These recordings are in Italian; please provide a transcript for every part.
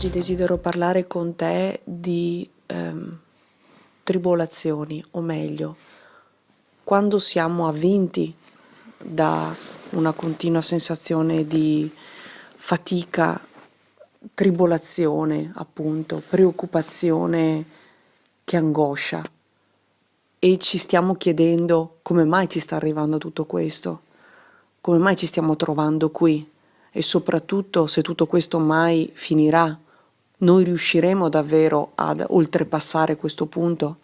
Oggi desidero parlare con te di tribolazioni, o meglio, quando siamo avvinti da una continua sensazione di fatica, tribolazione, appunto, preoccupazione che angoscia e ci stiamo chiedendo come mai ci sta arrivando tutto questo, come mai ci stiamo trovando qui e soprattutto se tutto questo mai finirà, noi riusciremo davvero ad oltrepassare questo punto?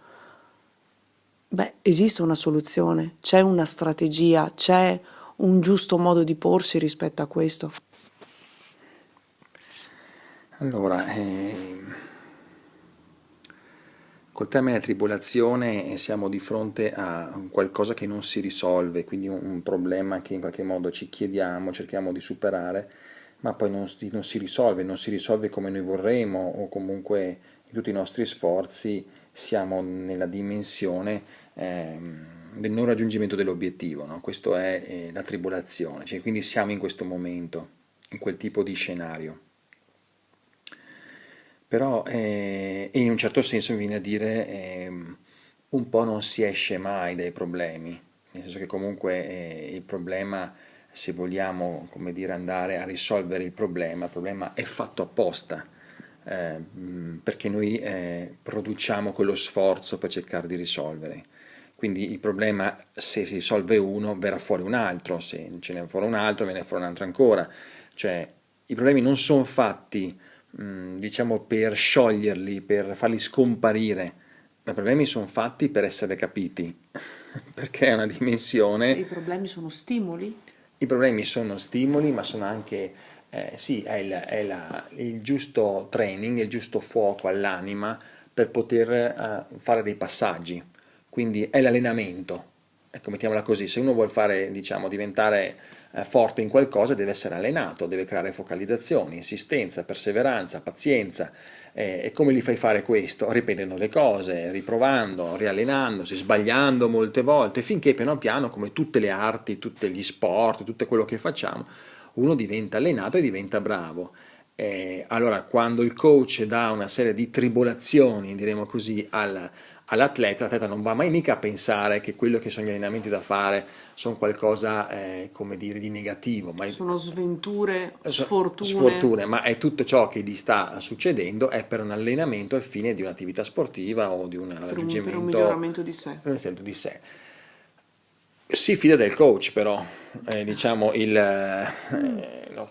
Beh, esiste una soluzione, c'è una strategia, c'è un giusto modo di porsi rispetto a questo. Allora, col termine tribolazione siamo di fronte a qualcosa che non si risolve, quindi un problema che in qualche modo ci chiediamo, cerchiamo di superare, ma poi non si risolve, non si risolve come noi vorremmo o comunque in tutti i nostri sforzi siamo nella dimensione del non raggiungimento dell'obiettivo, no? Questo è la tribolazione, cioè, quindi siamo in questo momento, in quel tipo di scenario. Però in un certo senso mi viene a dire un po' non si esce mai dai problemi, nel senso che comunque il problema, se vogliamo come dire, andare a risolvere il problema è fatto apposta, perché noi produciamo quello sforzo per cercare di risolvere. Quindi il problema, se si risolve uno, verrà fuori un altro, se ce ne fuori un altro, viene fuori un altro ancora. Cioè, i problemi non sono fatti diciamo per scioglierli, per farli scomparire, ma i problemi sono fatti per essere capiti, perché è una Cioè, dimensione. i problemi sono stimoli? I problemi sono stimoli, ma sono anche, sì, il giusto training, il giusto fuoco all'anima per poter fare dei passaggi. Quindi è l'allenamento, ecco, mettiamola così, se uno vuole fare, diciamo, diventare forte in qualcosa deve essere allenato, deve creare focalizzazione, insistenza, perseveranza, pazienza. E come gli fai fare questo? Ripetendo le cose, riprovando, riallenandosi, sbagliando molte volte, finché piano piano, come tutte le arti, tutti gli sport, tutto quello che facciamo, uno diventa allenato e diventa bravo. Allora, quando il coach dà una serie di tribolazioni, diremo così, all'atleta, l'atleta non va mai mica a pensare che quello che sono gli allenamenti da fare sono qualcosa, come dire, di negativo, ma Sono sventure, sfortune sfortune, ma è tutto ciò che gli sta succedendo è per un allenamento al fine di un'attività sportiva o di un per un raggiungimento miglioramento di sé. di sé. Si fida del coach però, diciamo no,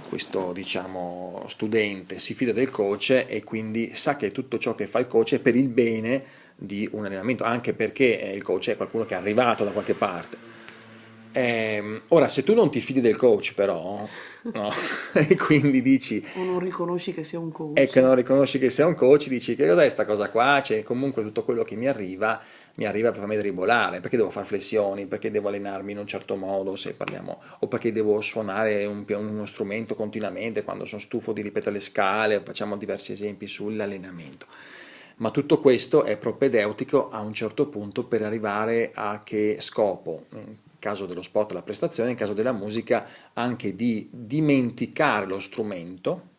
questo diciamo, studente si fida del coach e quindi sa che tutto ciò che fa il coach è per il bene di un allenamento, anche perché il coach è qualcuno che è arrivato da qualche parte. Ora, se tu non ti fidi del coach però, no? E quindi dici, O non riconosci che sia un e che coach. non riconosci che sei un coach, dici che cos'è sta cosa qua, c'è comunque tutto quello che mi arriva per farmi dribolare, perché devo fare flessioni, perché devo allenarmi in un certo modo, se parliamo, o perché devo suonare uno strumento continuamente quando sono stufo di ripetere le scale, facciamo diversi esempi sull'allenamento. Ma tutto questo è propedeutico a un certo punto per arrivare a che scopo? In caso dello sport la prestazione, in caso della musica anche di dimenticare lo strumento,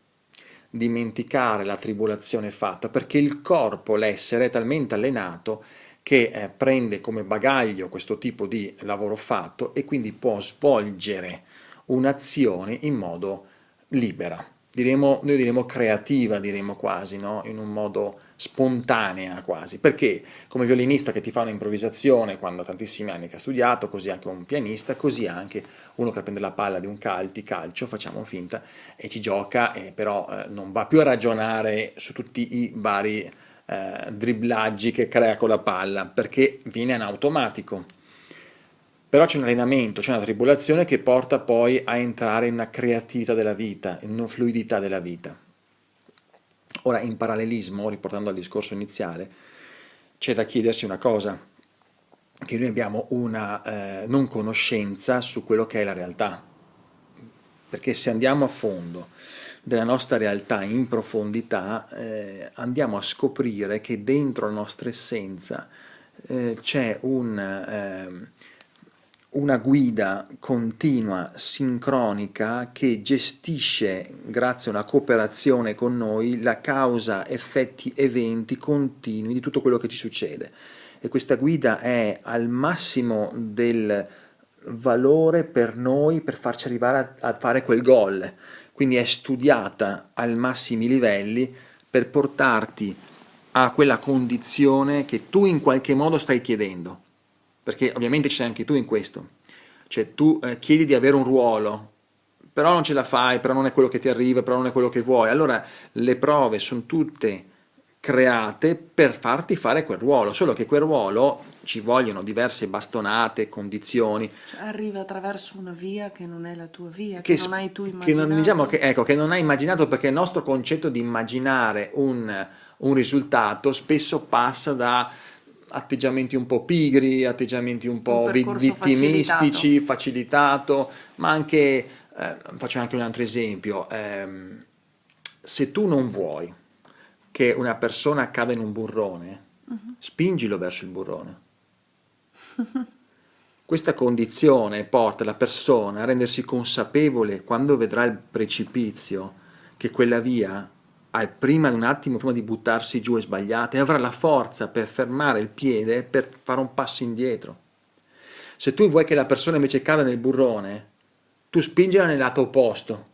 dimenticare la tribolazione fatta, perché il corpo, l'essere è talmente allenato che prende come bagaglio questo tipo di lavoro fatto e quindi può svolgere un'azione in modo libera. Noi diremo creativa, diremo quasi, no? In un modo spontanea quasi, perché come violinista che ti fa un'improvvisazione quando ha tantissimi anni che ha studiato, così anche un pianista, così anche uno che prende la palla di un calcio, facciamo finta, e ci gioca, però non va più a ragionare su tutti i vari dribblaggi che crea con la palla, perché viene in automatico. Però c'è un allenamento, c'è una tribolazione che porta poi a entrare in una creatività della vita, in una fluidità della vita. Ora, in parallelismo, riportando al discorso iniziale, c'è da chiedersi una cosa, che noi abbiamo una non conoscenza su quello che è la realtà, perché se andiamo a fondo della nostra realtà in profondità, andiamo a scoprire che dentro la nostra essenza c'è una guida continua, sincronica, che gestisce, grazie a una cooperazione con noi, la causa, effetti, eventi continui di tutto quello che ci succede. E questa guida è al massimo del valore per noi per farci arrivare a fare quel goal. Quindi è studiata ai massimi livelli per portarti a quella condizione che tu in qualche modo stai chiedendo. Perché ovviamente c'è anche tu in questo. Cioè tu chiedi di avere un ruolo, però non ce la fai, però non è quello che ti arriva, però non è quello che vuoi. Allora le prove sono tutte create per farti fare quel ruolo, solo che quel ruolo ci vogliono diverse bastonate, condizioni, Cioè, arriva attraverso una via che non è la tua via, che, che non hai tu che non, diciamo che, immaginato. ecco, che non hai immaginato, perché il nostro concetto di immaginare un risultato spesso passa da atteggiamenti un po' pigri, atteggiamenti un Un po' percorso facilitato. vittimistici, facilitato, ma anche, faccio anche un altro esempio, se tu non vuoi che una persona cada in un burrone, spingilo verso il burrone. Questa condizione porta la persona a rendersi consapevole, quando vedrà il precipizio, che quella via, prima un attimo prima di buttarsi giù, è sbagliata, e avrà la forza per fermare il piede, per fare un passo indietro. Se tu vuoi che la persona invece cada nel burrone, tu spingila nel lato opposto.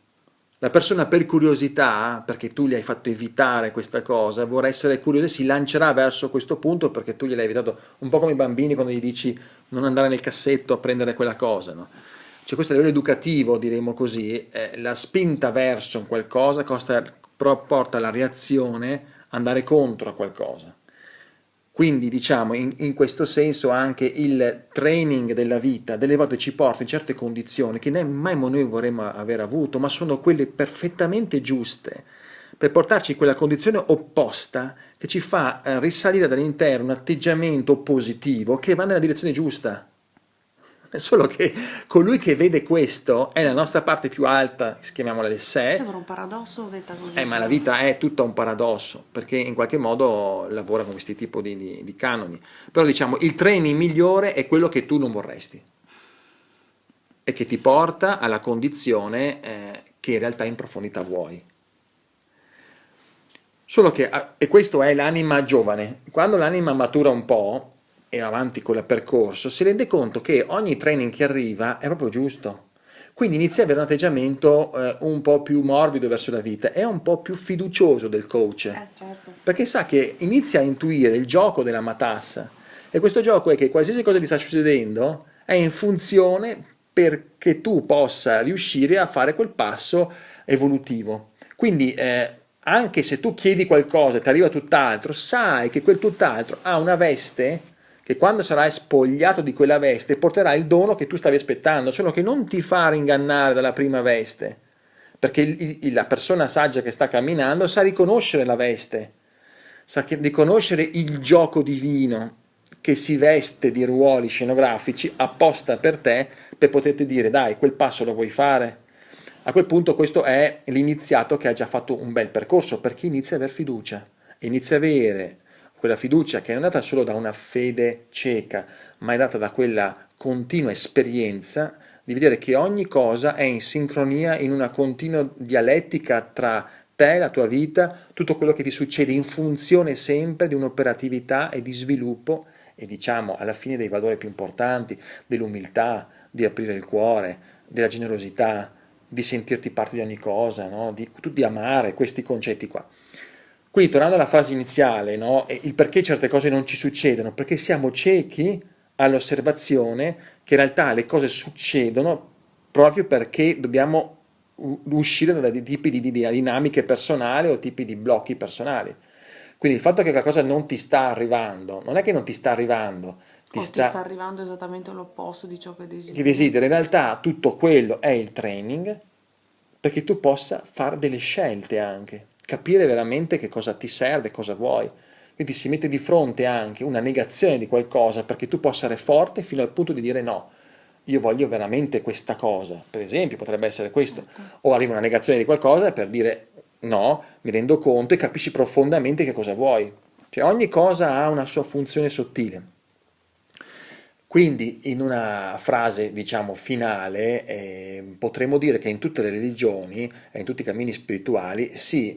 La persona, per curiosità, perché tu gli hai fatto evitare questa cosa, vorrà essere curiosa e si lancerà verso questo punto perché tu gliel'hai evitato, un po' come i bambini quando gli dici non andare nel cassetto a prendere quella cosa, no? Cioè questo a livello educativo, diremo così, la spinta verso un qualcosa porta alla reazione, andare contro a qualcosa. Quindi diciamo in questo senso anche il training della vita delle volte ci porta in certe condizioni che mai noi vorremmo aver avuto, ma sono quelle perfettamente giuste per portarci in quella condizione opposta che ci fa risalire dall'interno un atteggiamento positivo che va nella direzione giusta. È solo che colui che vede questo è la nostra parte più alta, chiamiamola il sé, Sembra un paradosso detta così, ma la però. vita è tutta un paradosso, perché in qualche modo lavora con questi tipi di canoni. Però diciamo, il training migliore è quello che tu non vorresti e che ti porta alla condizione che in realtà in profondità vuoi. Solo che, e questo è l'anima giovane, quando l'anima matura un po' e avanti con il percorso, si rende conto che ogni training che arriva è proprio giusto. Quindi inizia ad avere un atteggiamento un po' più morbido verso la vita, è un po' più fiducioso del coach, Certo. perché sa che inizia a intuire il gioco della matassa. E questo gioco è che qualsiasi cosa ti sta succedendo è in funzione perché tu possa riuscire a fare quel passo evolutivo. Quindi anche se tu chiedi qualcosa e ti arriva tutt'altro, sai che quel tutt'altro ha una veste che quando sarai spogliato di quella veste porterà il dono che tu stavi aspettando, solo che non ti fa ingannare dalla prima veste, perché la persona saggia che sta camminando sa riconoscere la veste, sa riconoscere il gioco divino che si veste di ruoli scenografici apposta per te, per poterti dire dai, quel passo lo vuoi fare? A quel punto questo è l'iniziato che ha già fatto un bel percorso, perché inizia ad aver fiducia, inizia a avere quella fiducia che non è data solo da una fede cieca, ma è data da quella continua esperienza di vedere che ogni cosa è in sincronia, in una continua dialettica tra te, la tua vita, tutto quello che ti succede in funzione sempre di un'operatività e di sviluppo e diciamo alla fine dei valori più importanti, dell'umiltà, di aprire il cuore, della generosità, di sentirti parte di ogni cosa, no? di amare questi concetti qua. Quindi tornando alla fase iniziale, no? Il perché certe cose non ci succedono, perché siamo ciechi all'osservazione che in realtà le cose succedono proprio perché dobbiamo uscire da dei tipi di dinamiche personali o tipi di blocchi personali. Quindi il fatto che qualcosa non ti sta arrivando, non è che non ti sta arrivando, ti O ti sta sta arrivando esattamente l'opposto di ciò che che desideri. desideri. In realtà tutto quello è il training perché tu possa fare delle scelte anche, capire veramente che cosa ti serve, cosa vuoi. Quindi si mette di fronte anche una negazione di qualcosa perché tu possa essere forte fino al punto di dire no, io voglio veramente questa cosa, per esempio potrebbe essere questo, Certo. o arriva una negazione di qualcosa per dire no, mi rendo conto e capisci profondamente che cosa vuoi. Cioè ogni cosa ha una sua funzione sottile. Quindi, in una frase, diciamo, finale, potremmo dire che in tutte le religioni e in tutti i cammini spirituali si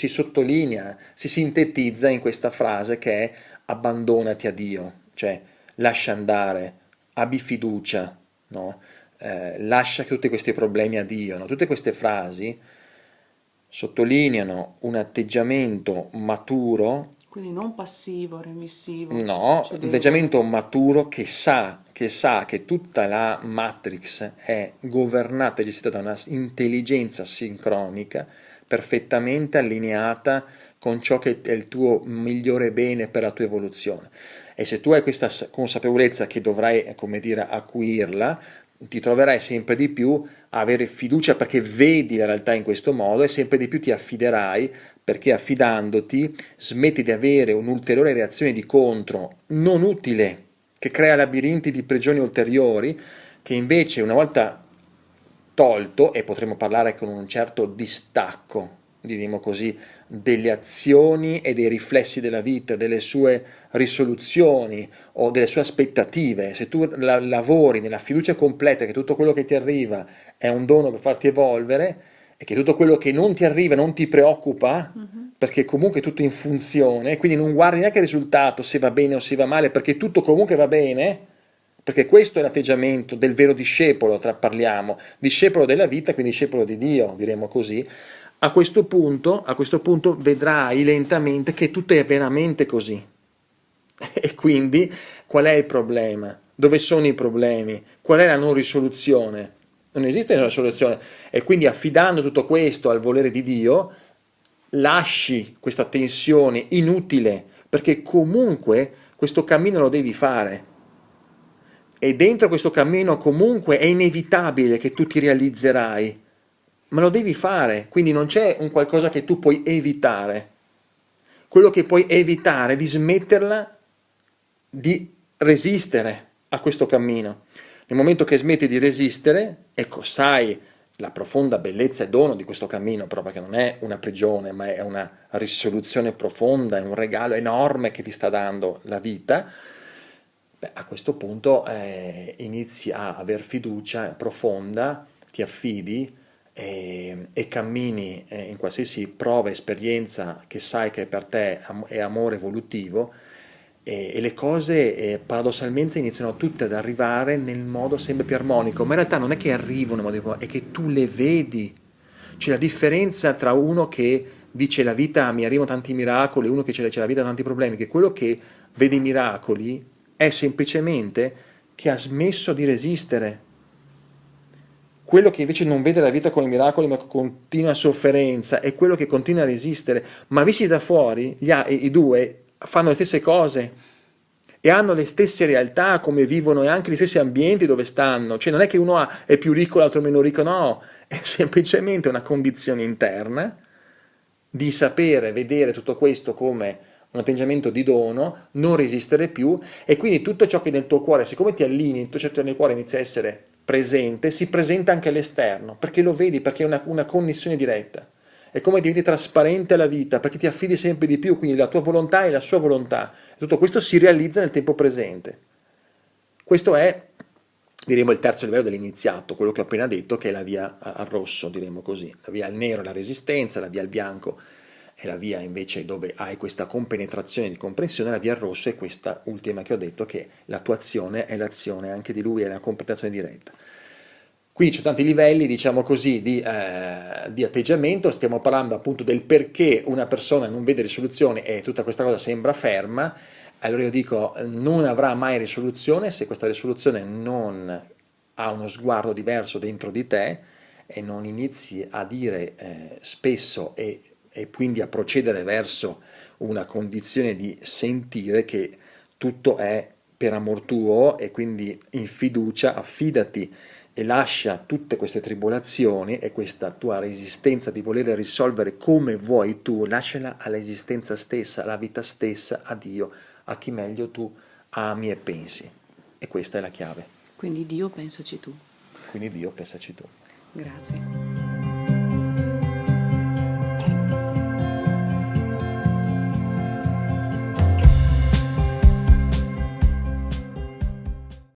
sottolinea, si sintetizza in questa frase che è abbandonati a Dio, cioè lascia andare, abbi fiducia, no? Lascia tutti questi problemi a Dio, no? Tutte queste frasi sottolineano un atteggiamento maturo. Quindi non passivo, remissivo, No, un cedevole. atteggiamento maturo che tutta la Matrix è governata e gestita da una intelligenza sincronica perfettamente allineata con ciò che è il tuo migliore bene per la tua evoluzione. E se tu hai questa consapevolezza che dovrai, come dire, acuirla, ti troverai sempre di più a avere fiducia perché vedi la realtà in questo modo e sempre di più ti affiderai perché affidandoti smetti di avere un'ulteriore reazione di contro non utile che crea labirinti di prigioni ulteriori che invece una volta tolto, e potremmo parlare con un certo distacco, diremo così, delle azioni e dei riflessi della vita, delle sue risoluzioni o delle sue aspettative, se tu lavori nella fiducia completa che tutto quello che ti arriva è un dono per farti evolvere e che tutto quello che non ti arriva non ti preoccupa, Mhm. perché comunque è tutto in funzione, quindi non guardi neanche il risultato, se va bene o se va male, perché tutto comunque va bene, perché questo è l'atteggiamento del vero discepolo, parliamo, discepolo della vita, quindi discepolo di Dio, diremo così. A questo punto vedrai lentamente che tutto è veramente così. E quindi qual è il problema? Dove sono i problemi? Qual è la non risoluzione? Non esiste una soluzione. E quindi affidando tutto questo al volere di Dio, lasci questa tensione inutile, perché comunque questo cammino lo devi fare. E dentro questo cammino comunque è inevitabile che tu ti realizzerai, ma lo devi fare, quindi non c'è un qualcosa che tu puoi evitare. Quello che puoi evitare è di smetterla di resistere a questo cammino. Nel momento che smetti di resistere, ecco, sai la profonda bellezza e dono di questo cammino, però perché non è una prigione, ma è una risoluzione profonda, è un regalo enorme che ti sta dando la vita. Beh, a questo punto inizi a aver fiducia profonda, ti affidi e cammini in qualsiasi prova, esperienza che sai che per te è amore evolutivo e le cose paradossalmente iniziano tutte ad arrivare nel modo sempre più armonico, ma in realtà non è che arrivano in modo più armonico, è che tu le vedi. C'è la differenza tra uno che dice la vita mi arrivano tanti miracoli e uno che c'è la vita tanti problemi, che quello che vede i miracoli è semplicemente che ha smesso di resistere. Quello che invece non vede la vita come miracoli ma con continua sofferenza è quello che continua a resistere, ma visti da fuori i due fanno le stesse cose e hanno le stesse realtà come vivono e anche gli stessi ambienti dove stanno, cioè non è che è più ricco e l'altro meno ricco, no, è semplicemente una condizione interna di sapere vedere tutto questo come un atteggiamento di dono, non resistere più e quindi tutto ciò che nel tuo cuore, siccome ti allinei, tutto ciò che nel cuore inizia a essere presente, si presenta anche all'esterno, perché lo vedi, perché è una connessione diretta. È come diventi trasparente alla vita, perché ti affidi sempre di più, quindi la tua volontà è la sua volontà. E tutto questo si realizza nel tempo presente. Questo è, diremo, il terzo livello dell'iniziato, quello che ho appena detto, che è la via al rosso, diremo così. La via al nero è la resistenza, la via al bianco è la via invece dove hai questa compenetrazione di comprensione, la via al rosso è questa ultima che ho detto, che la tua azione è l'azione anche di lui, è la compenetrazione diretta. Qui c'è tanti livelli, diciamo così, di atteggiamento, stiamo parlando appunto del perché una persona non vede risoluzione e tutta questa cosa sembra ferma, allora io dico non avrà mai risoluzione se questa risoluzione non ha uno sguardo diverso dentro di te e non inizi a dire spesso e quindi a procedere verso una condizione di sentire che tutto è per amor tuo e quindi in fiducia affidati e lascia tutte queste tribolazioni e questa tua resistenza di voler risolvere come vuoi tu, lasciala all'esistenza stessa, alla vita stessa, a Dio, a chi meglio tu ami e pensi. E questa è la chiave. Quindi Dio, pensaci tu. Quindi Dio, pensaci tu. Grazie.